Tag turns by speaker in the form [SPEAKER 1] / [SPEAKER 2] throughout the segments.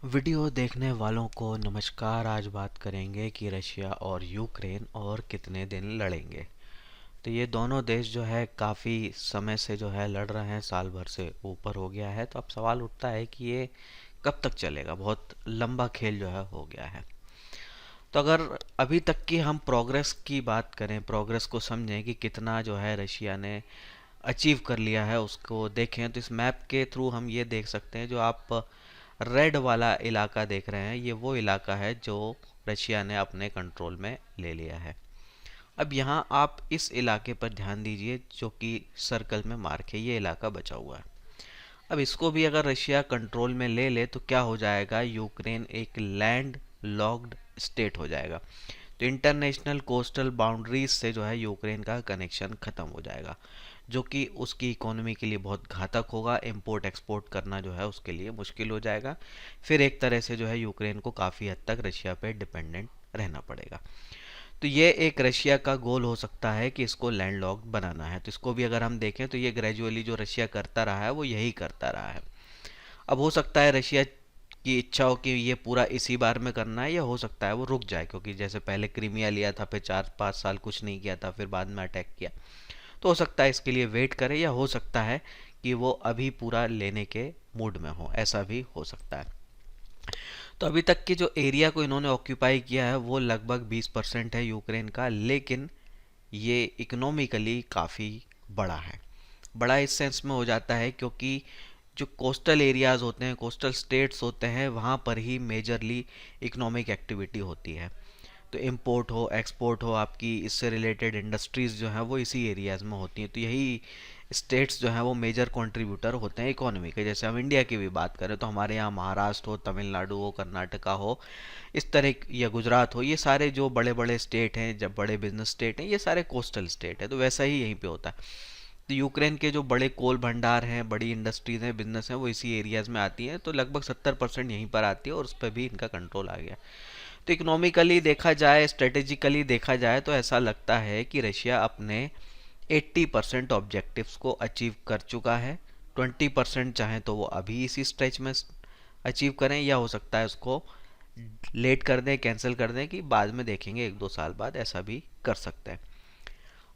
[SPEAKER 1] Video देखने वालों को नमस्कार। आज बात करेंगे कि रशिया और यूक्रेन और कितने दिन लड़ेंगे। तो ये दोनों देश जो है काफ़ी समय से जो है लड़ रहे हैं, साल भर से ऊपर हो गया है। तो अब सवाल उठता है कि ये कब तक चलेगा। बहुत लंबा खेल जो है हो गया है। तो अगर अभी तक की हम प्रोग्रेस की बात करें, प्रोग्रेस को समझें कि कितना जो है रशिया ने अचीव कर लिया है, उसको देखें तो इस मैप के थ्रू हम ये देख सकते हैं। जो आप रेड वाला इलाका देख रहे हैं, ये वो इलाका है जो रशिया ने अपने कंट्रोल में ले लिया है। अब यहाँ आप इस इलाके पर ध्यान दीजिए जो कि सर्कल में मार्क है, ये इलाका बचा हुआ है। अब इसको भी अगर रशिया कंट्रोल में ले ले तो क्या हो जाएगा, यूक्रेन एक लैंड लॉक्ड स्टेट हो जाएगा। तो इंटरनेशनल कोस्टल बाउंड्रीज से जो है यूक्रेन का कनेक्शन ख़त्म हो जाएगा, जो कि उसकी इकोनॉमी के लिए बहुत घातक होगा। इंपोर्ट एक्सपोर्ट करना जो है उसके लिए मुश्किल हो जाएगा। फिर एक तरह से जो है यूक्रेन को काफ़ी हद तक रशिया पे डिपेंडेंट रहना पड़ेगा। तो ये एक रशिया का गोल हो सकता है कि इसको लैंडलॉक्ड बनाना है। तो इसको भी अगर हम देखें तो ये ग्रेजुअली जो रशिया करता रहा है वो यही करता रहा है। अब हो सकता है रशिया की इच्छा हो कि ये पूरा इसी बार में करना है, या हो सकता है वो रुक जाए, क्योंकि जैसे पहले क्रीमिया लिया था, फिर 4-5 साल कुछ नहीं किया था, फिर बाद में अटैक किया। तो हो सकता है इसके लिए वेट करे, या हो सकता है कि वो अभी पूरा लेने के मूड में हो, ऐसा भी हो सकता है। तो अभी तक के जो एरिया को इन्होंने ऑक्यूपाई किया है वो लगभग 20% है यूक्रेन का, लेकिन ये इकोनॉमिकली काफ़ी बड़ा है। बड़ा इस सेंस में हो जाता है क्योंकि जो कोस्टल एरियाज़ होते हैं, कोस्टल स्टेट्स होते हैं, वहाँ पर ही मेजरली इकोनॉमिक एक्टिविटी होती है। तो इंपोर्ट हो एक्सपोर्ट हो, आपकी इससे रिलेटेड इंडस्ट्रीज़ जो हैं वो इसी एरियाज़ में होती हैं। तो यही स्टेट्स जो हैं वो मेजर कंट्रीब्यूटर होते हैं इकोनॉमी के। जैसे हम इंडिया की भी बात करें तो हमारे यहाँ महाराष्ट्र हो, तमिलनाडु हो, कर्नाटका हो, इस तरह या गुजरात हो, ये सारे जो बड़े बड़े स्टेट हैं, जब बड़े बिजनेस स्टेट हैं, ये सारे कोस्टल स्टेट हैं। तो वैसा ही यहीं पे होता है। तो यूक्रेन के जो बड़े कोल भंडार हैं, बड़ी इंडस्ट्रीज हैं, बिजनेस हैं, वो इसी एरियाज़ में आती हैं। तो लगभग 70% यहीं पर आती है और उस पर भी इनका कंट्रोल आ गया। तो इकोनॉमिकली देखा जाए, स्ट्रेटेजिकली देखा जाए तो ऐसा लगता है कि रशिया अपने 80% ऑब्जेक्टिव्स को अचीव कर चुका है। 20% चाहे तो वो अभी इसी स्ट्रेच में अचीव करें, या हो सकता है उसको लेट कर दें, कैंसिल कर दें, कि बाद में देखेंगे 1-2 साल बाद, ऐसा भी कर सकते हैं।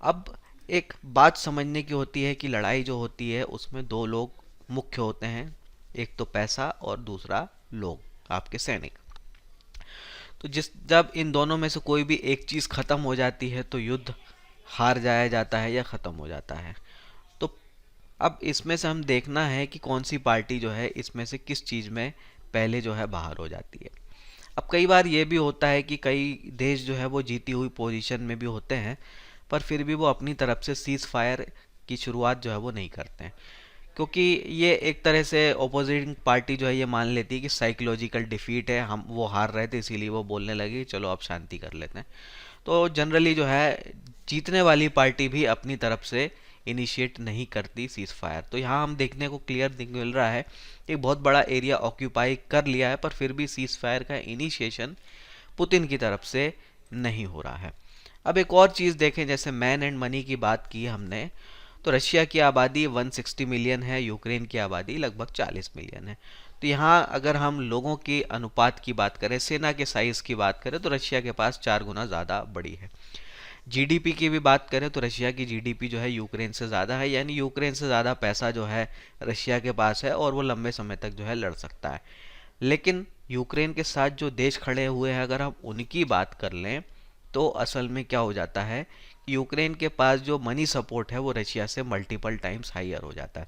[SPEAKER 1] अब एक बात समझने की होती है कि लड़ाई जो होती है उसमें दो लोग मुख्य होते हैं, एक तो पैसा और दूसरा लोग, आपके सैनिक। तो जब इन दोनों में से कोई भी एक चीज़ ख़त्म हो जाती है तो युद्ध हार जाया जाता है या ख़त्म हो जाता है। तो अब इसमें से हम देखना है कि कौन सी पार्टी जो है इसमें से किस चीज़ में पहले जो है बाहर हो जाती है। अब कई बार ये भी होता है कि कई देश जो है वो जीती हुई पोजीशन में भी होते हैं, पर फिर भी वो अपनी तरफ से सीज़ फायर की शुरुआत जो है वो नहीं करते हैं, क्योंकि ये एक तरह से ओपोजिटिंग पार्टी जो है ये मान लेती है कि साइकोलॉजिकल डिफीट है, हम वो हार रहे थे इसीलिए वो बोलने लगे चलो अब शांति कर लेते हैं। तो जनरली जो है जीतने वाली पार्टी भी अपनी तरफ से इनिशिएट नहीं करती सीज फायर। तो यहाँ हम देखने को क्लियर मिल रहा है कि बहुत बड़ा एरिया ऑक्यूपाई कर लिया है, पर फिर भी सीज फायर का इनिशिएशन पुतिन की तरफ से नहीं हो रहा है। अब एक और चीज़ देखें, जैसे मैन एंड मनी की बात की हमने, तो रशिया की आबादी 160 मिलियन है, यूक्रेन की आबादी लगभग 40 मिलियन है। तो यहाँ अगर हम लोगों के अनुपात की बात करें, सेना के साइज़ की बात करें, तो रशिया के पास 4 गुना ज़्यादा बड़ी है। जीडीपी की भी बात करें तो रशिया की जीडीपी जो है यूक्रेन से ज़्यादा है, यानी यूक्रेन से ज़्यादा पैसा जो है रशिया के पास है और वो लंबे समय तक जो है लड़ सकता है। लेकिन यूक्रेन के साथ जो देश खड़े हुए हैं, अगर हम उनकी बात कर लें तो असल में क्या हो जाता है कि यूक्रेन के पास जो मनी सपोर्ट है वो रशिया से मल्टीपल टाइम्स हाइयर हो जाता है।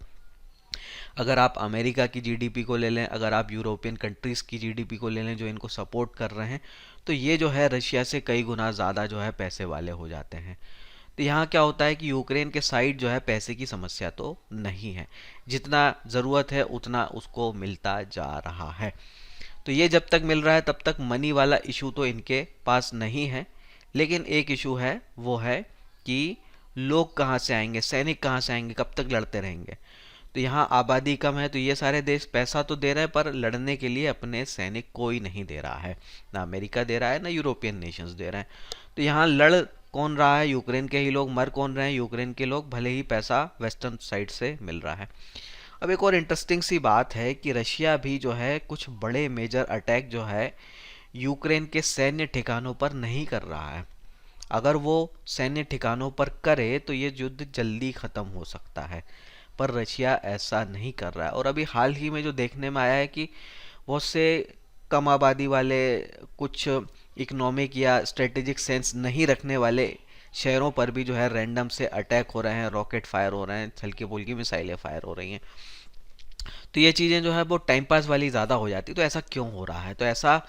[SPEAKER 1] अगर आप अमेरिका की जीडीपी को ले लें, अगर आप यूरोपियन कंट्रीज़ की जीडीपी को ले लें जो इनको सपोर्ट कर रहे हैं, तो ये जो है रशिया से कई गुना ज़्यादा जो है पैसे वाले हो जाते हैं। तो यहाँ क्या होता है कि यूक्रेन के साइड जो है पैसे की समस्या तो नहीं है, जितना ज़रूरत है उतना उसको मिलता जा रहा है। तो ये जब तक मिल रहा है तब तक मनी वाला इशू तो इनके पास नहीं है। लेकिन एक इशू है, वो है कि लोग कहाँ से आएंगे, सैनिक कहाँ से आएंगे, कब तक लड़ते रहेंगे। तो यहाँ आबादी कम है, तो ये सारे देश पैसा तो दे रहे हैं पर लड़ने के लिए अपने सैनिक कोई नहीं दे रहा है, ना अमेरिका दे रहा है ना यूरोपियन नेशंस दे रहे हैं। तो यहाँ लड़ कौन रहा है, यूक्रेन के ही लोग। मर कौन रहे हैं, यूक्रेन के लोग, भले ही पैसा वेस्टर्न साइड से मिल रहा है। अब एक और इंटरेस्टिंग सी बात है कि रशिया भी जो है कुछ बड़े मेजर अटैक जो है यूक्रेन के सैन्य ठिकानों पर नहीं कर रहा है। अगर वो सैन्य ठिकानों पर करे तो ये युद्ध जल्दी खत्म हो सकता है, पर रशिया ऐसा नहीं कर रहा है। और अभी हाल ही में जो देखने में आया है कि बहुत से कम आबादी वाले, कुछ इकोनॉमिक या स्ट्रेटेजिक सेंस नहीं रखने वाले शहरों पर भी जो है रैंडम से अटैक हो रहे हैं, रॉकेट फायर हो रहे हैं, हल्की फुल्की मिसाइलें फायर हो रही हैं। तो ये चीज़ें जो है वो टाइम पास वाली ज़्यादा हो जाती। तो ऐसा क्यों हो रहा है? तो ऐसा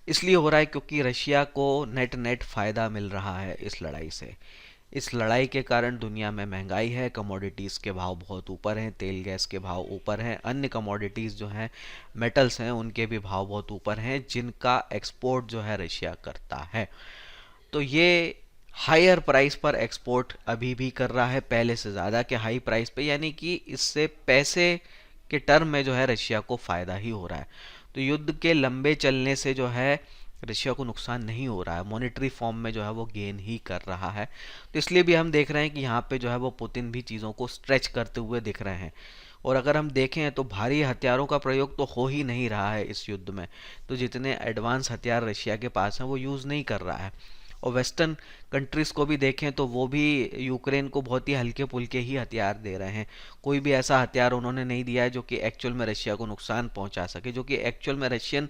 [SPEAKER 1] इसलिए हो रहा है क्योंकि रशिया को नेट नेट फ़ायदा मिल रहा है इस लड़ाई से। इस लड़ाई के कारण दुनिया में महंगाई है, कमोडिटीज़ के भाव बहुत ऊपर हैं, तेल गैस के भाव ऊपर हैं, अन्य कमोडिटीज़ जो हैं, मेटल्स हैं, उनके भी भाव बहुत ऊपर हैं, जिनका एक्सपोर्ट जो है रशिया करता है। तो ये हायर प्राइस पर एक्सपोर्ट अभी भी कर रहा है, पहले से ज़्यादा के हाई प्राइस पे, यानी कि इससे पैसे के टर्म में जो है रशिया को फ़ायदा ही हो रहा है। तो युद्ध के लंबे चलने से जो है रशिया को नुकसान नहीं हो रहा है, मॉनेटरी फॉर्म में जो है वो गेन ही कर रहा है। तो इसलिए भी हम देख रहे हैं कि यहाँ पे जो है वो पुतिन भी चीज़ों को स्ट्रेच करते हुए दिख रहे हैं। और अगर हम देखें तो भारी हथियारों का प्रयोग तो हो ही नहीं रहा है इस युद्ध में। तो जितने एडवांस हथियार रशिया के पास हैं वो यूज़ नहीं कर रहा है। और वेस्टर्न कंट्रीज़ को भी देखें तो वो भी यूक्रेन को बहुत ही हल्के फुल्के ही हथियार दे रहे हैं। कोई भी ऐसा हथियार उन्होंने नहीं दिया है जो कि एक्चुअल में रशिया को नुकसान पहुंचा सके, जो कि एक्चुअल में रशियन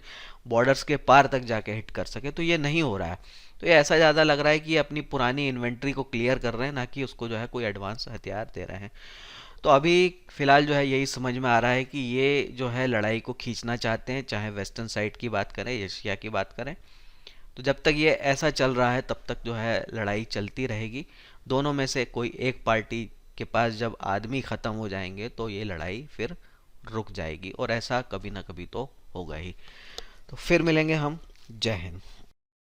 [SPEAKER 1] बॉर्डर्स के पार तक जाके हिट कर सके। तो ये नहीं हो रहा है। तो ये ऐसा ज़्यादा लग रहा है कि ये अपनी पुरानी इन्वेंट्री को क्लियर कर रहे हैं, ना कि उसको जो है कोई एडवांस हथियार दे रहे हैं। तो अभी फ़िलहाल जो है यही समझ में आ रहा है कि ये जो है लड़ाई को खींचना चाहते हैं, चाहे वेस्टर्न साइड की बात करें, एशिया की बात करें। तो जब तक ये ऐसा चल रहा है तब तक जो है लड़ाई चलती रहेगी। दोनों में से कोई एक पार्टी के पास जब आदमी ख़त्म हो जाएंगे तो ये लड़ाई फिर रुक जाएगी, और ऐसा कभी ना कभी तो होगा ही। तो फिर मिलेंगे हम। जय हिंद।